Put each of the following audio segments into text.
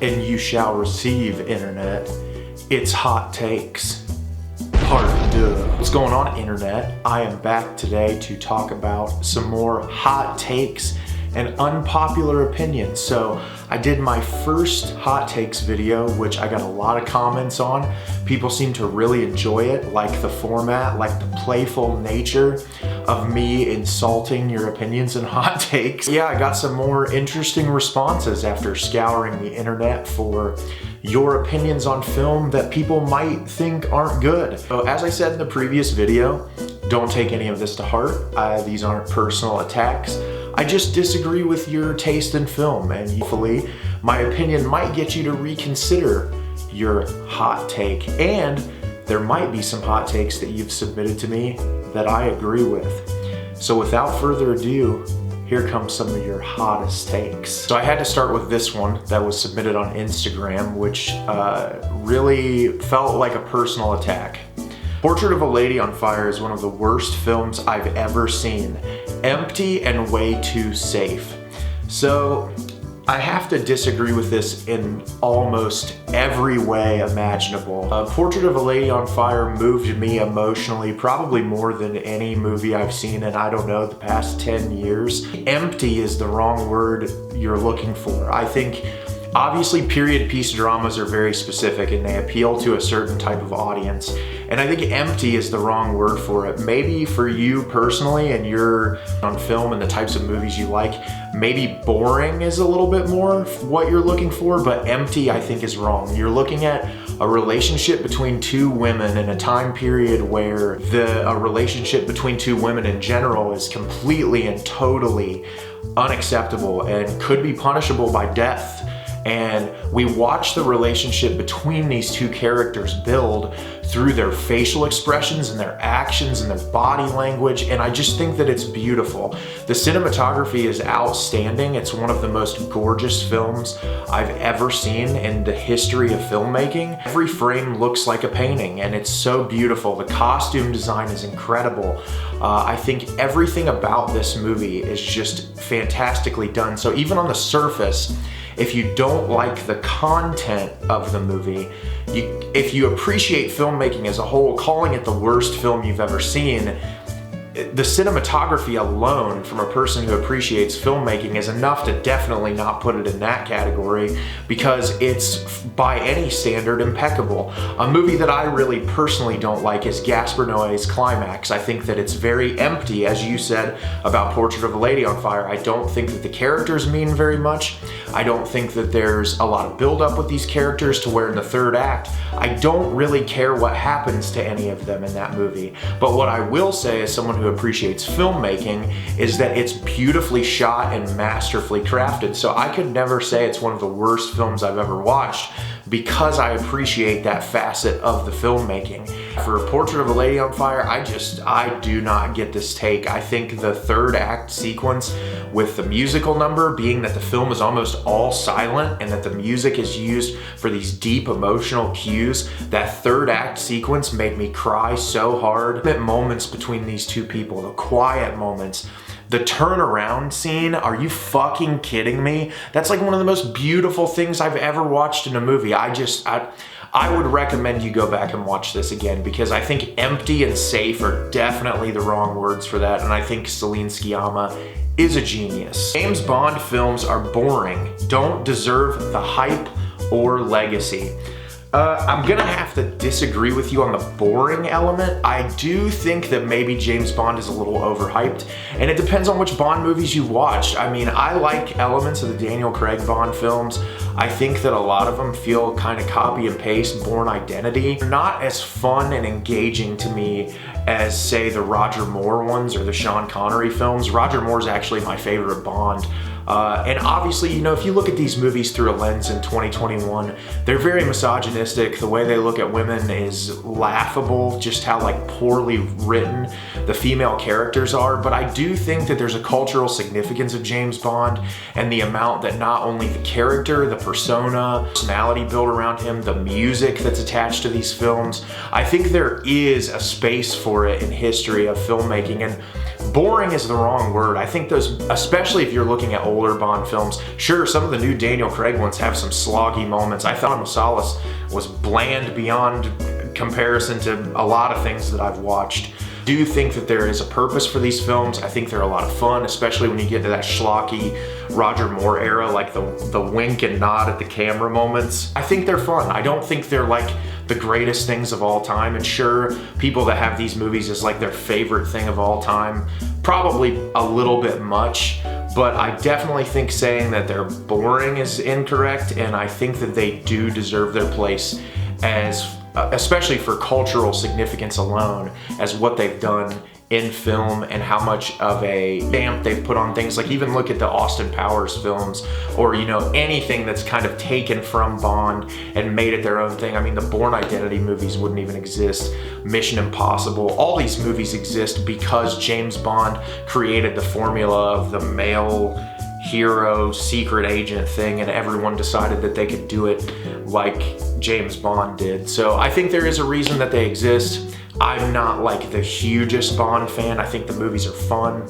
and you shall receive, internet. It's hot takes. Part 2. What's going on, internet? I am back today to talk about some more hot takes and unpopular opinions. So I did my first hot takes video, which I got a lot of comments on. People seem to really enjoy it, like the format, like the playful nature of me insulting your opinions and hot takes. Yeah, I got some more interesting responses after scouring the internet for your opinions on film that people might think aren't good. So as I said in the previous video, don't take any of this to heart. These aren't personal attacks. I just disagree with your taste in film, and hopefully my opinion might get you to reconsider your hot take, and there might be some hot takes that you've submitted to me that I agree with. So without further ado, here comes some of your hottest takes. So I had to start with this one that was submitted on Instagram, which really felt like a personal attack. Portrait of a Lady on Fire is one of the worst films I've ever seen. Empty and way too safe. So I have to disagree with this in almost every way imaginable. Portrait of a Lady on Fire moved me emotionally, probably more than any movie I've seen in, I don't know, the past 10 years. Empty is the wrong word you're looking for. I think obviously period piece dramas are very specific and they appeal to a certain type of audience. And I think empty is the wrong word for it. Maybe for you personally and you're on film and the types of movies you like, maybe boring is a little bit more what you're looking for, but empty I think is wrong. You're looking at a relationship between two women in a time period where a relationship between two women in general is completely and totally unacceptable and could be punishable by death. And we watch the relationship between these two characters build through their facial expressions and their actions and their body language, and I just think that it's beautiful. The cinematography is outstanding. It's one of the most gorgeous films I've ever seen in the history of filmmaking. Every frame looks like a painting and it's so beautiful. The costume design is incredible. I think everything about this movie is just fantastically done. So even on the surface, if you don't like the content of the movie, if you appreciate filmmaking as a whole, calling it the worst film you've ever seen, the cinematography alone from a person who appreciates filmmaking is enough to definitely not put it in that category, because it's by any standard impeccable. A movie that I really personally don't like is Gaspar Noé's Climax. I think that it's very empty, as you said about Portrait of a Lady on Fire. I don't think that the characters mean very much. I don't think that there's a lot of build-up with these characters to where in the third act, I don't really care what happens to any of them in that movie. But what I will say as someone who appreciates filmmaking is that it's beautifully shot and masterfully crafted. So I could never say it's one of the worst films I've ever watched because I appreciate that facet of the filmmaking. For Portrait of a Lady on Fire, I do not get this take. I think the third act sequence with the musical number, being that the film is almost all silent and that the music is used for these deep emotional cues, that third act sequence made me cry so hard. The moments between these two people, the quiet moments, the turnaround scene, are you fucking kidding me? That's like one of the most beautiful things I've ever watched in a movie. I would recommend you go back and watch this again, because I think empty and safe are definitely the wrong words for that, and I think Celine Sciamma is a genius. James Bond films are boring, don't deserve the hype or legacy. I'm gonna have to disagree with you on the boring element. I do think that maybe James Bond is a little overhyped, and it depends on which Bond movies you watched. I mean, I like elements of the Daniel Craig Bond films. I think that a lot of them feel kind of copy and paste Bourne Identity. They're not as fun and engaging to me as, say, the Roger Moore ones or the Sean Connery films. Roger Moore's actually my favorite Bond. And obviously, you know, if you look at these movies through a lens in 2021, they're very misogynistic. The way they look at women is laughable, just how like poorly written the female characters are. But I do think that there's a cultural significance of James Bond and the amount that not only the character, the persona, personality built around him, the music that's attached to these films, I think there is a space for it in history of filmmaking. And boring is the wrong word. I think those, especially if you're looking at older Bond films, sure, some of the new Daniel Craig ones have some sloggy moments. I thought Solace was bland beyond comparison to a lot of things that I've watched. Do you think that there is a purpose for these films? I think they're a lot of fun, especially when you get to that schlocky Roger Moore era, like the wink and nod at the camera moments. I think they're fun. I don't think they're like the greatest things of all time. And sure, people that have these movies as like their favorite thing of all time, probably a little bit much, but I definitely think saying that they're boring is incorrect, and I think that they do deserve their place as, especially for cultural significance alone, as what they've done in film and how much of a stamp they've put on things. Like, even look at the Austin Powers films, or, you know, anything that's kind of taken from Bond and made it their own thing. I mean, the Bourne Identity movies wouldn't even exist. Mission Impossible, all these movies exist because James Bond created the formula of the male hero secret agent thing, and everyone decided that they could do it like James Bond did. So I think there is a reason that they exist. I'm not like the hugest Bond fan. I think the movies are fun,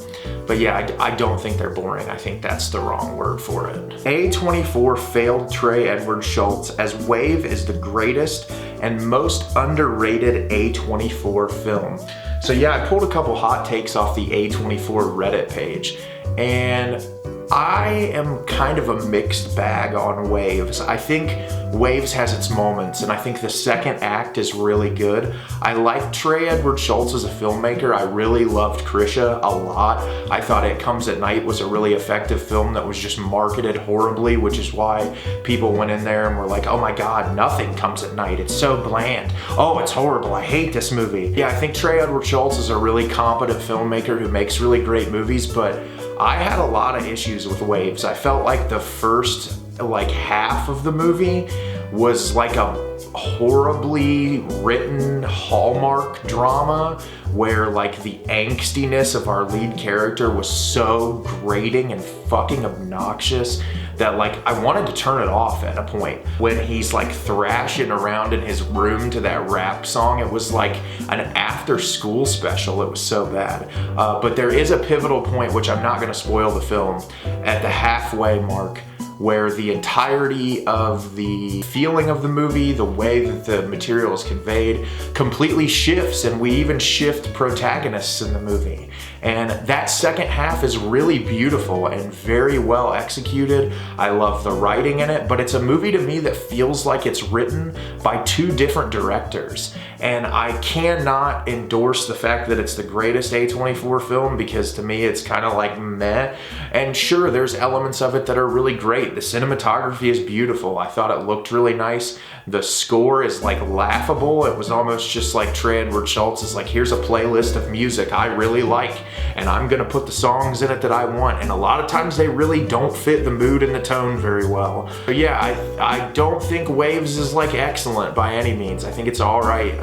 but yeah, I don't think they're boring. I think that's the wrong word for it. A24 failed Trey Edward Schultz as Wave is the greatest and most underrated A24 film. So yeah, I pulled a couple hot takes off the A24 Reddit page, and I am kind of a mixed bag on Waves. I think Waves has its moments, and I think the second act is really good. I like Trey Edward Schultz as a filmmaker. I really loved Krisha a lot. I thought It Comes at Night was a really effective film that was just marketed horribly, which is why people went in there and were like, oh my God, nothing comes at night. It's so bland. Oh, it's horrible. I hate this movie. Yeah, I think Trey Edward Schultz is a really competent filmmaker who makes really great movies, but I had a lot of issues with Waves. I felt like the first half of the movie was like a horribly written Hallmark drama where like the angstiness of our lead character was so grating and fucking obnoxious that like I wanted to turn it off at a point. When he's like thrashing around in his room to that rap song, it was like an after school special. It was so bad. But there is a pivotal point, which I'm not gonna spoil the film, at the halfway mark, where the entirety of the feeling of the movie, the way that the material is conveyed, completely shifts, and we even shift protagonists in the movie. And that second half is really beautiful and very well executed. I love the writing in it, but it's a movie to me that feels like it's written by two different directors. And I cannot endorse the fact that it's the greatest A24 film, because to me it's kind of like meh. And sure, there's elements of it that are really great. The cinematography is beautiful. I thought it looked really nice. The score is like laughable. It was almost just like Trey Edward Schultz is like, here's a playlist of music I really like, and I'm gonna put the songs in it that I want. And a lot of times they really don't fit the mood and the tone very well. But yeah, I don't think Waves is like excellent by any means. I think it's all right.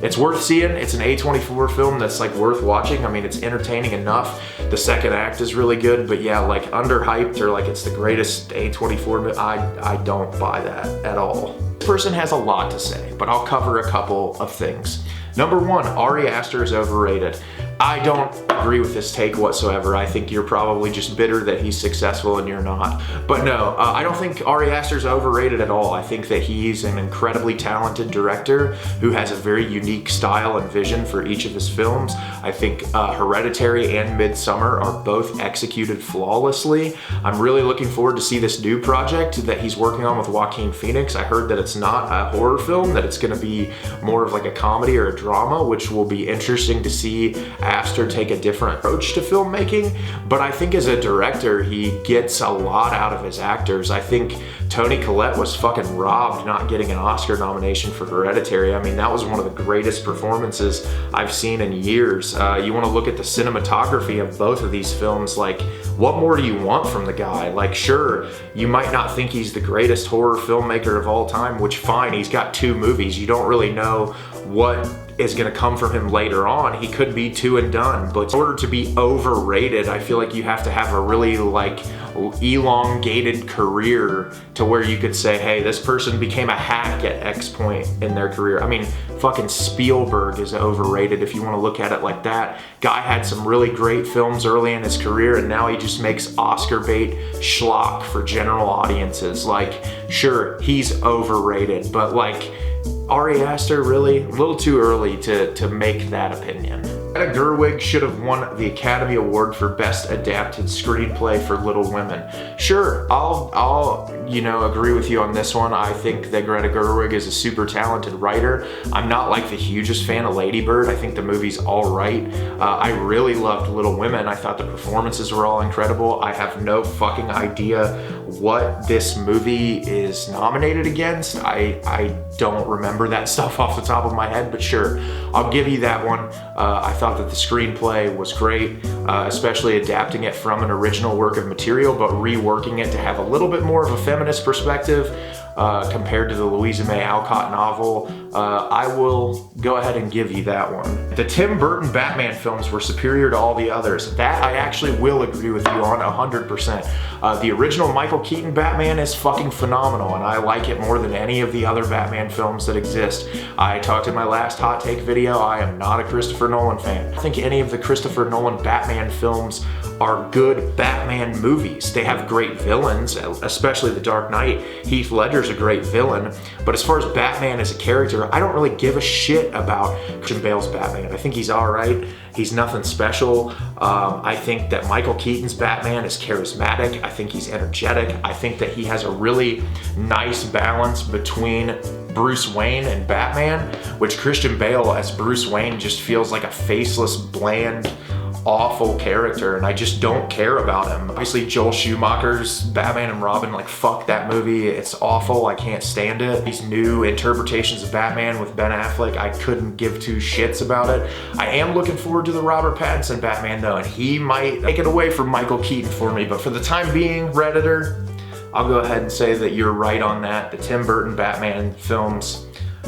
It's worth seeing. It's an A24 film that's like worth watching. I mean, it's entertaining enough. The second act is really good, but yeah, like underhyped or like it's the greatest A24, I don't buy that at all. This person has a lot to say, but I'll cover a couple of things. Number one, Ari Aster is overrated. I don't agree with this take whatsoever. I think you're probably just bitter that he's successful and you're not. But no, I don't think Ari Aster's overrated at all. I think that he's an incredibly talented director who has a very unique style and vision for each of his films. I think Hereditary and Midsommar are both executed flawlessly. I'm really looking forward to see this new project that he's working on with Joaquin Phoenix. I heard that it's not a horror film, that it's gonna be more of like a comedy or a drama, which will be interesting to see Aster take a different approach to filmmaking. But I think as a director, he gets a lot out of his actors. I think Toni Collette was fucking robbed not getting an Oscar nomination for Hereditary. I mean, that was one of the greatest performances I've seen in years. You want to look at the cinematography of both of these films, like, what more do you want from the guy? Like, sure, you might not think he's the greatest horror filmmaker of all time, which fine, he's got 2 movies. You don't really know what is going to come from him later on. He could be 2 and done, but in order to be overrated, I feel like you have to have a really like elongated career to where you could say, hey, this person became a hack at X point in their career. I mean, fucking Spielberg is overrated if you want to look at it like that. Guy had some really great films early in his career, and now he just makes Oscar bait schlock for general audiences. Like, sure, he's overrated, but like, Ari Aster, really? A little too early to make that opinion. Greta Gerwig should have won the Academy Award for Best Adapted Screenplay for Little Women. Sure, I'll agree with you on this one. I think that Greta Gerwig is a super talented writer. I'm not like the hugest fan of Lady Bird. I think the movie's all right. I really loved Little Women. I thought the performances were all incredible. I have no fucking idea what this movie is nominated against. I don't remember that stuff off the top of my head, but sure, I'll give you that one. I thought that the screenplay was great, especially adapting it from an original work of material, but reworking it to have a little bit more of a feminist perspective compared to the Louisa May Alcott novel. I will go ahead and give you that one. The Tim Burton Batman films were superior to all the others. That I actually will agree with you on 100%. The original Michael Keaton Batman is fucking phenomenal, and I like it more than any of the other Batman films that exist. I talked in my last hot take video, I am not a Christopher Nolan fan. I think any of the Christopher Nolan Batman films are good Batman movies. They have great villains, especially The Dark Knight. Heath Ledger's a great villain, but as far as Batman as a character, I don't really give a shit about Christian Bale's Batman. I think he's all right. He's nothing special. I think that Michael Keaton's Batman is charismatic. I think he's energetic. I think that he has a really nice balance between Bruce Wayne and Batman, which Christian Bale as Bruce Wayne just feels like a faceless, bland, awful character, and I just don't care about him. Obviously, Joel Schumacher's Batman and Robin, like, fuck that movie. It's awful. I can't stand it. These new interpretations of Batman with Ben Affleck, I couldn't give two shits about it. I am looking forward to the Robert Pattinson Batman, though, and he might take it away from Michael Keaton for me, but for the time being, Redditor, I'll go ahead and say that you're right on that. The Tim Burton Batman films,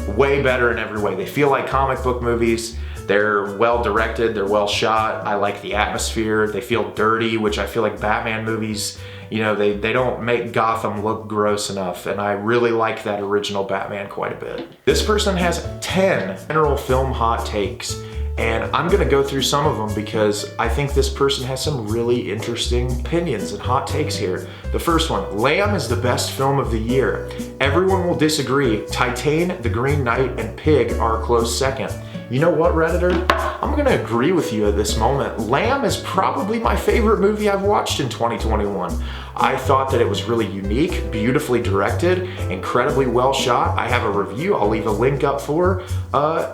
way better in every way. They feel like comic book movies. They're well directed, they're well shot. I like the atmosphere. They feel dirty, which I feel like Batman movies, they don't make Gotham look gross enough, and I really like that original Batman quite a bit. This person has 10 general film hot takes, and I'm gonna go through some of them because I think this person has some really interesting opinions and hot takes here. The first one, Lamb is the best film of the year. Everyone will disagree. Titane, The Green Knight, and Pig are a close second. You know what, Redditor? I'm gonna agree with you at this moment. Lamb is probably my favorite movie I've watched in 2021. I thought that it was really unique, beautifully directed, incredibly well shot. I have a review I'll leave a link up for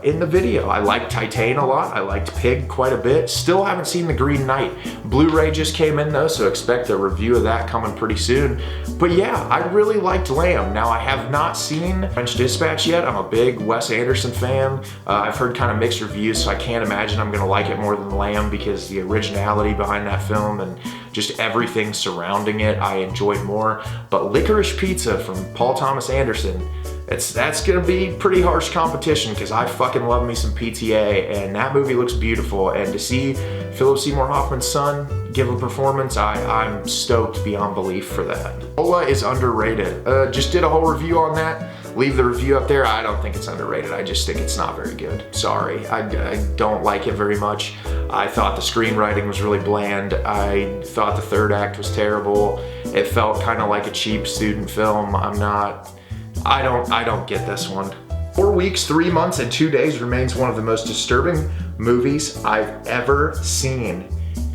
in the video. I liked Titane a lot. I liked Pig quite a bit. Still haven't seen The Green Knight. Blu-ray just came in though, so expect a review of that coming pretty soon. But yeah, I really liked Lamb. Now, I have not seen French Dispatch yet. I'm a big Wes Anderson fan. I've heard kind of mixed reviews, so I can't imagine I'm gonna like it more than Lamb because the originality behind that film and just everything surrounding it I enjoyed more. But Licorice Pizza from Paul Thomas Anderson, that's gonna be pretty harsh competition because I fucking love me some PTA, and that movie looks beautiful, and to see Philip Seymour Hoffman's son give a performance, I'm stoked beyond belief for that. Ola is underrated. Just did a whole review on that. Leave the review up there. I don't think it's underrated. I just think it's not very good. Sorry, I don't like it very much. I thought the screenwriting was really bland. I thought the third act was terrible. It felt kind of like a cheap student film. I don't get this one. 4 weeks, 3 months, and 2 days remains one of the most disturbing movies I've ever seen.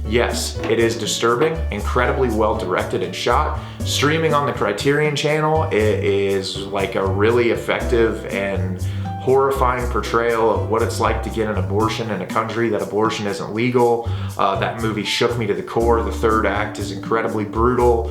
Yes, it is disturbing, incredibly well directed and shot. Streaming on the Criterion channel, it is like a really effective and horrifying portrayal of what it's like to get an abortion in a country that abortion isn't legal. That movie shook me to the core. The third act is incredibly brutal.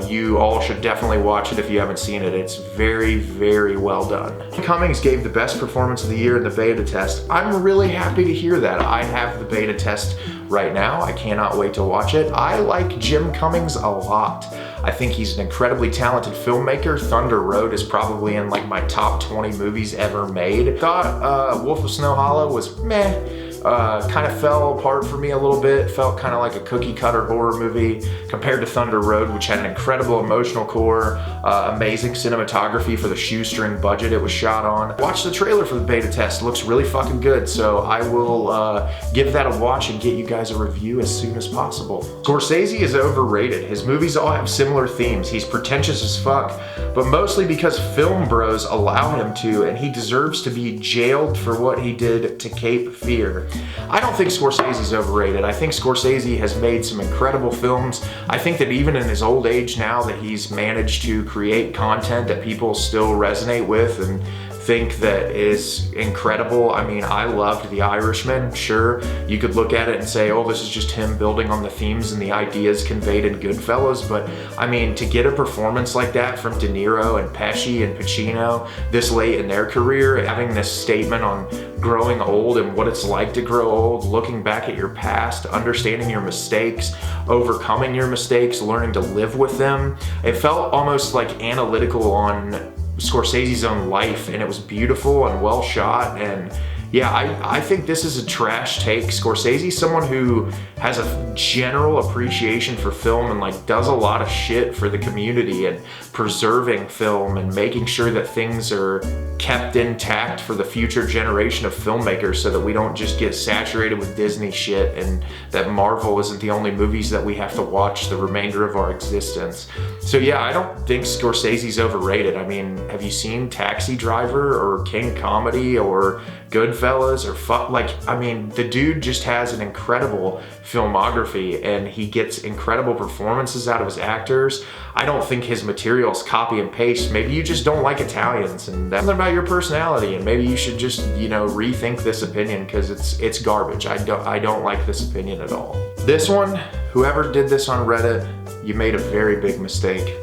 You all should definitely watch it if you haven't seen it. It's very, very well done. Cummings gave the best performance of the year in the beta test. I'm really happy to hear that. I have the beta test right now. I cannot wait to watch it. I like Jim Cummings a lot. I think he's an incredibly talented filmmaker. Thunder Road is probably in like my top 20 movies ever made. Thought Wolf of Snow Hollow was meh. kind of fell apart for me a little bit. Felt kind of like a cookie cutter horror movie compared to Thunder Road, which had an incredible emotional core, amazing cinematography for the shoestring budget it was shot on. Watch the trailer for the beta test. It looks really fucking good, so I will give that a watch and get you guys a review as soon as possible. Scorsese is overrated. His movies all have similar themes. He's pretentious as fuck, but mostly because film bros allow him to, and he deserves to be jailed for what he did to Cape Fear. I don't think Scorsese's overrated. I think Scorsese has made some incredible films. I think that even in his old age now that he's managed to create content that people still resonate with and think that is incredible. I mean, I loved The Irishman. Sure, you could look at it and say, oh, this is just him building on the themes and the ideas conveyed in Goodfellas, but I mean, to get a performance like that from De Niro and Pesci and Pacino this late in their career, having this statement on growing old and what it's like to grow old, looking back at your past, understanding your mistakes, overcoming your mistakes, learning to live with them. It felt almost like analytical on Scorsese's own life, and it was beautiful and well shot. And yeah, I think this is a trash take. Scorsese's someone who has a general appreciation for film and like does a lot of shit for the community and preserving film and making sure that things are kept intact for the future generation of filmmakers so that we don't just get saturated with Disney shit and that Marvel isn't the only movies that we have to watch the remainder of our existence. So yeah, I don't think Scorsese's overrated. I mean, have you seen Taxi Driver or King Comedy or Goodfellas or I mean, the dude just has an incredible filmography and he gets incredible performances out of his actors. I don't think his material is copy and paste. Maybe you just don't like Italians and that's about your personality, and maybe you should just, you know, rethink this opinion because it's garbage. I don't like this opinion at all. This one, whoever did this on Reddit, you made a very big mistake.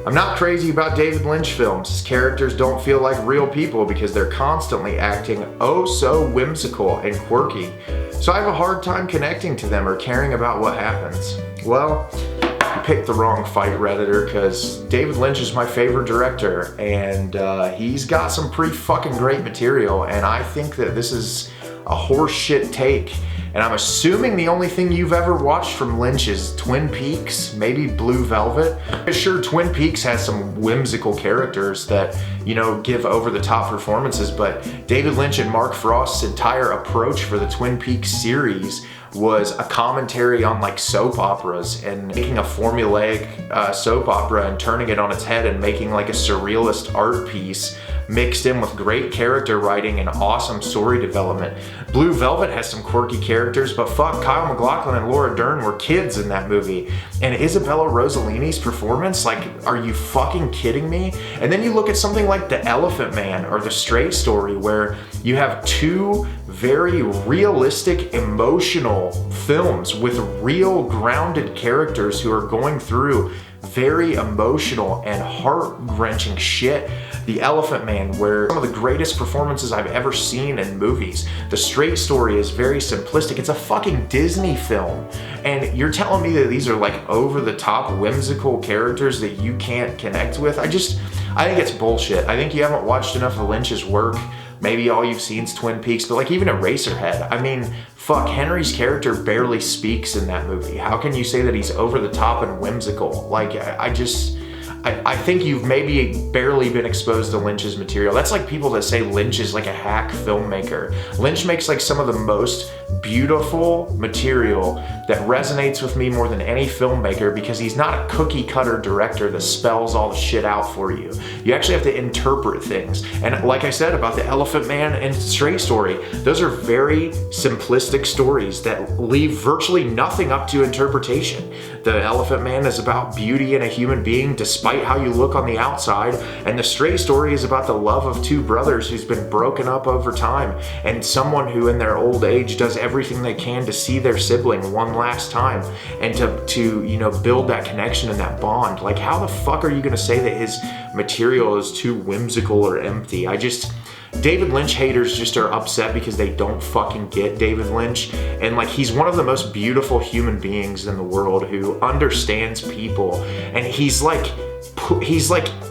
I'm not crazy about David Lynch films. His characters don't feel like real people because they're constantly acting oh so whimsical and quirky. So I have a hard time connecting to them or caring about what happens. Well, you picked the wrong fight, Redditor, because David Lynch is my favorite director and he's got some pretty fucking great material, and I think that this is a horseshit take. And I'm assuming the only thing you've ever watched from Lynch is Twin Peaks, maybe Blue Velvet. Sure, Twin Peaks has some whimsical characters that, you know, give over-the-top performances, but David Lynch and Mark Frost's entire approach for the Twin Peaks series was a commentary on like soap operas and making a formulaic soap opera and turning it on its head and making like a surrealist art piece mixed in with great character writing and awesome story development. Blue Velvet has some quirky characters, but fuck, Kyle MacLachlan and Laura Dern were kids in that movie. And Isabella Rossellini's performance, like, are you fucking kidding me? And then you look at something like The Elephant Man or The Straight Story, where you have two very realistic, emotional films with real grounded characters who are going through very emotional and heart-wrenching shit. The Elephant Man, where some of the greatest performances I've ever seen in movies. The Straight Story is very simplistic. It's a fucking Disney film. And you're telling me that these are like over-the-top whimsical characters that you can't connect with? I think it's bullshit. I think you haven't watched enough of Lynch's work. Maybe all you've seen is Twin Peaks, but like even Eraserhead. I mean, fuck, Henry's character barely speaks in that movie. How can you say that he's over the top and whimsical? Like, I think you've maybe barely been exposed to Lynch's material. That's like people that say Lynch is like a hack filmmaker. Lynch makes like some of the most beautiful material that resonates with me more than any filmmaker because he's not a cookie cutter director that spells all the shit out for you. You actually have to interpret things. And like I said about The Elephant Man and Straight Story, those are very simplistic stories that leave virtually nothing up to interpretation. The Elephant Man is about beauty in a human being despite how you look on the outside, and The Straight Story is about the love of two brothers who's been broken up over time and someone who in their old age does everything they can to see their sibling one last time and to you know, build that connection and that bond. Like, how the fuck are you gonna say that his material is too whimsical or empty? David Lynch haters just are upset because they don't fucking get David Lynch. And like, he's one of the most beautiful human beings in the world who understands people. And he's like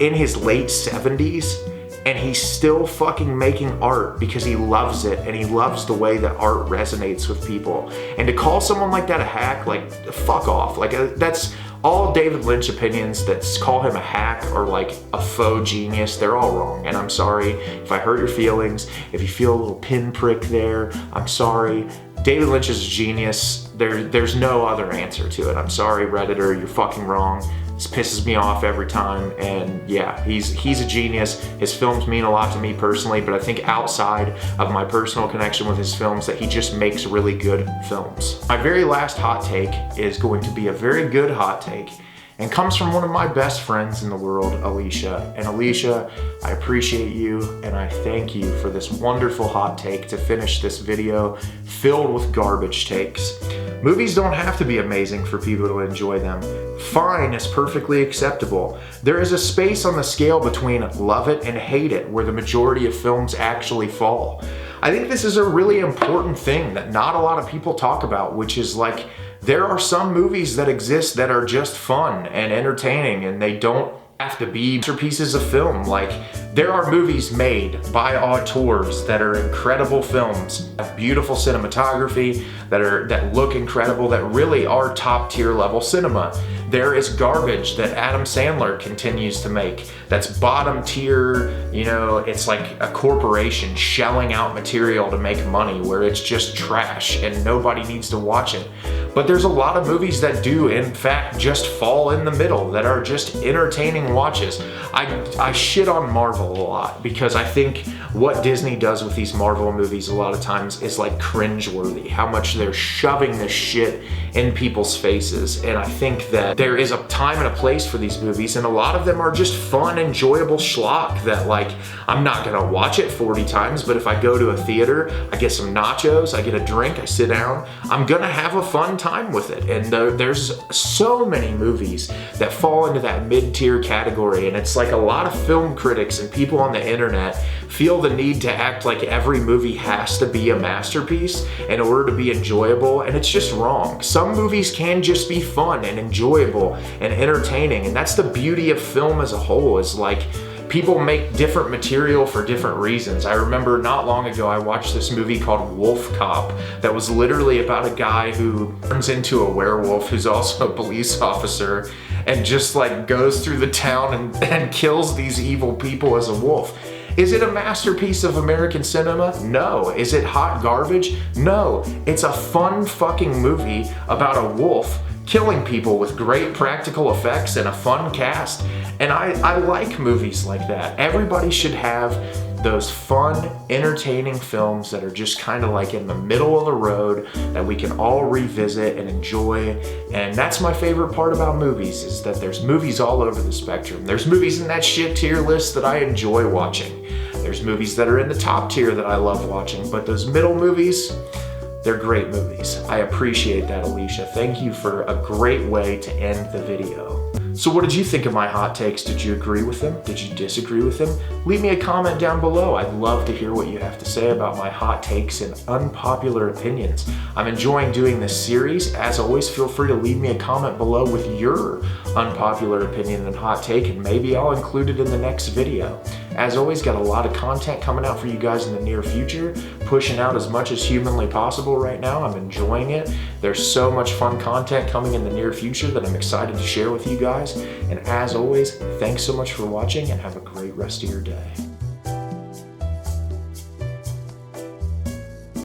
in his late 70s and he's still fucking making art because he loves it and he loves the way that art resonates with people. And to call someone like that a hack, like, fuck off. Like, that's all David Lynch opinions that call him a hack or like a faux genius. They're all wrong, and I'm sorry if I hurt your feelings. If you feel a little pinprick there, I'm sorry. David Lynch is a genius. There's no other answer to it. I'm sorry, Redditor, you're fucking wrong. This pisses me off every time, and yeah, he's a genius. His films mean a lot to me personally, but I think outside of my personal connection with his films, that he just makes really good films. My very last hot take is going to be a very good hot take, and comes from one of my best friends in the world, Alicia. And Alicia, I appreciate you, and I thank you for this wonderful hot take to finish this video filled with garbage takes. Movies don't have to be amazing for people to enjoy them. Fine is perfectly acceptable. There is a space on the scale between love it and hate it where the majority of films actually fall. I think this is a really important thing that not a lot of people talk about, which is like, there are some movies that exist that are just fun and entertaining, and they don't have to be masterpieces of film. Like, there are movies made by auteurs that are incredible films, have beautiful cinematography, that look incredible, that really are top tier level cinema. There is garbage that Adam Sandler continues to make that's bottom tier, you know, it's like a corporation shelling out material to make money where it's just trash and nobody needs to watch it. But there's a lot of movies that do, in fact, just fall in the middle, that are just entertaining watches. I shit on Marvel a lot because I think what Disney does with these Marvel movies a lot of times is like cringeworthy, how much they're shoving this shit in people's faces. And I think that there is a time and a place for these movies, and a lot of them are just fun, enjoyable schlock that, like, I'm not gonna watch it 40 times, but if I go to a theater, I get some nachos, I get a drink, I sit down, I'm gonna have a fun time with it. And there's so many movies that fall into that mid-tier category, and it's like a lot of film critics and people on the internet feel the need to act like every movie has to be a masterpiece in order to be enjoyable, and it's just wrong. Some movies can just be fun and enjoyable and entertaining, and that's the beauty of film as a whole, is like, people make different material for different reasons. I remember not long ago I watched this movie called Wolf Cop that was literally about a guy who turns into a werewolf who's also a police officer and just like goes through the town and kills these evil people as a wolf. Is it a masterpiece of American cinema? No. Is it hot garbage? No. It's a fun fucking movie about a wolf killing people with great practical effects and a fun cast. And I like movies like that. Everybody should have those fun, entertaining films that are just kind of like in the middle of the road that we can all revisit and enjoy. And that's my favorite part about movies, is that there's movies all over the spectrum. There's movies in that shit tier list that I enjoy watching. There's movies that are in the top tier that I love watching, but those middle movies, they're great movies. I appreciate that, Alicia. Thank you for a great way to end the video. So what did you think of my hot takes? Did you agree with them? Did you disagree with them? Leave me a comment down below. I'd love to hear what you have to say about my hot takes and unpopular opinions. I'm enjoying doing this series. As always, feel free to leave me a comment below with your unpopular opinion and hot take, and maybe I'll include it in the next video. As always, got a lot of content coming out for you guys in the near future, pushing out as much as humanly possible right now. I'm enjoying it. There's so much fun content coming in the near future that I'm excited to share with you guys. And as always, thanks so much for watching, and have a great rest of your day.